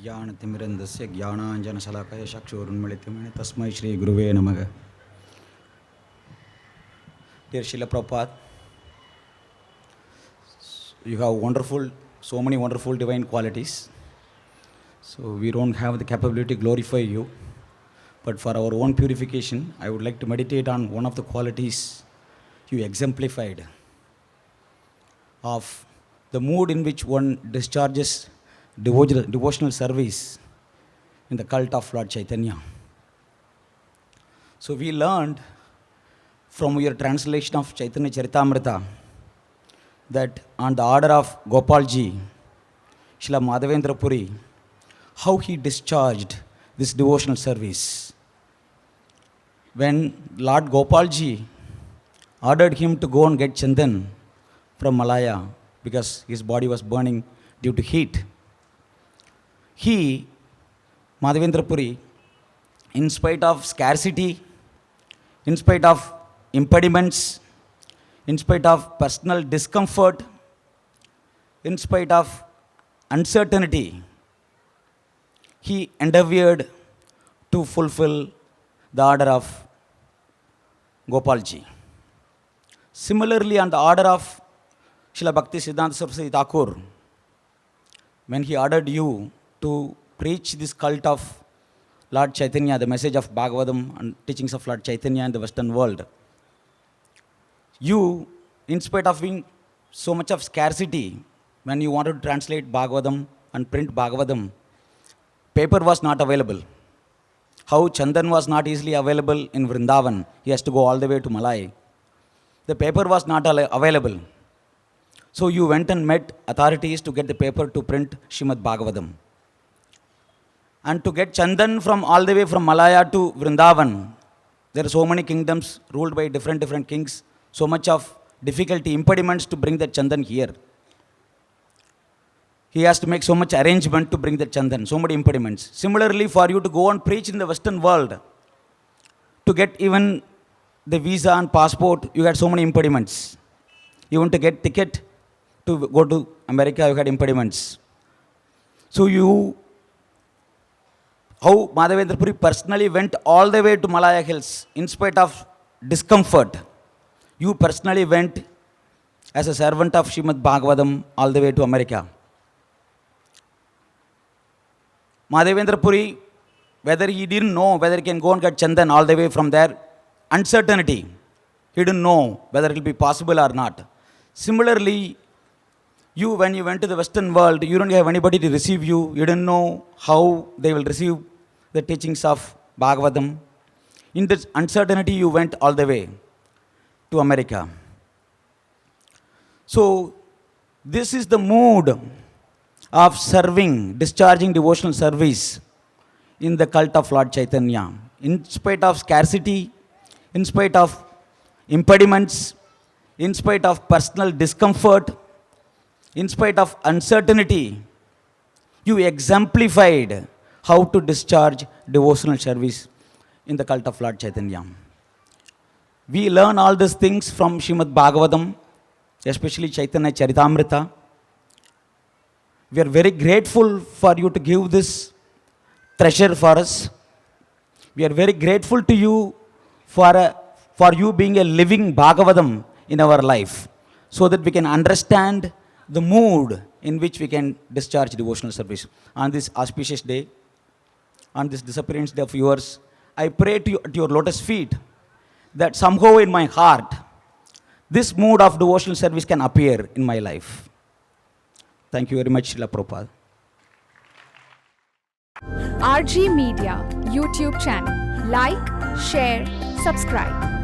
ज्ञानतिमिरन्दस्य ज्ञानाञ्जनशलाकया चक्षुरुन्मिलितं तस्मै श्री गुरुवे नमः. Dear Srila Prabhupada, you have so many wonderful divine qualities. So we don't have the capability to glorify you. But for our own purification, I would like to meditate on one of the qualities you exemplified of the mood in which one discharges devotional service in the cult of Lord Chaitanya. So we learned from your translation of Chaitanya Charitamrita that on the order of Gopalji, Srila Madhavendra Puri, how he discharged this devotional service. When Lord Gopalji ordered him to go and get Chandan from Malaya because his body was burning due to heat, he, Madhavendra Puri, in spite of scarcity, in spite of impediments, in spite of personal discomfort, in spite of uncertainty, he endeavored to fulfill the order of Gopalji. Similarly, on the order of Srila Bhakti Siddhanta Saraswati Thakur, when he ordered you to preach this cult of Lord Chaitanya, the message of Bhagavatam and teachings of Lord Chaitanya in the Western world, you, in spite of being so much of scarcity, when you wanted to translate Bhagavatam and print Bhagavatam, paper was not available. How Chandan was not easily available in Vrindavan, he has to go all the way to Malai. The paper was not available. So you went and met authorities to get the paper to print Srimad Bhagavatam. And to get Chandan from all the way from Malaya to Vrindavan, there are so many kingdoms ruled by different kings, so much of difficulty, impediments to bring that Chandan here. He has to make so much arrangement to bring that Chandan, so many impediments. Similarly, for you to go and preach in the Western world, to get even the visa and passport, you had so many impediments. Even to get ticket to go to America, you had impediments. So how Madhavendra Puri personally went all the way to Malaya Hills in spite of discomfort. You personally went as a servant of Srimad Bhagavatam all the way to America. Madhavendra Puri, whether he didn't know whether he can go and get Chandan all the way from there, uncertainty. He didn't know whether it will be possible or not. Similarly, you, when you went to the Western world, you don't have anybody to receive you. You didn't know how they will receive the teachings of Bhagavatam. In this uncertainty, you went all the way to America. So, this is the mood of serving, discharging devotional service in the cult of Lord Chaitanya. In spite of scarcity, in spite of impediments, in spite of personal discomfort, in spite of uncertainty, you exemplified how to discharge devotional service in the cult of Lord Chaitanya. We learn all these things from Srimad Bhagavatam, especially Chaitanya Charitamrita. We are very grateful for you to give this treasure for us. We are very grateful to you for you being a living Bhagavatam in our life, so that we can understand the mood in which we can discharge devotional service. On this auspicious day, on this disappearance day of yours, I pray to you at your lotus feet that somehow in my heart, this mood of devotional service can appear in my life. Thank you very much, Srila Prabhupada. RG Media YouTube channel. Like, share, subscribe.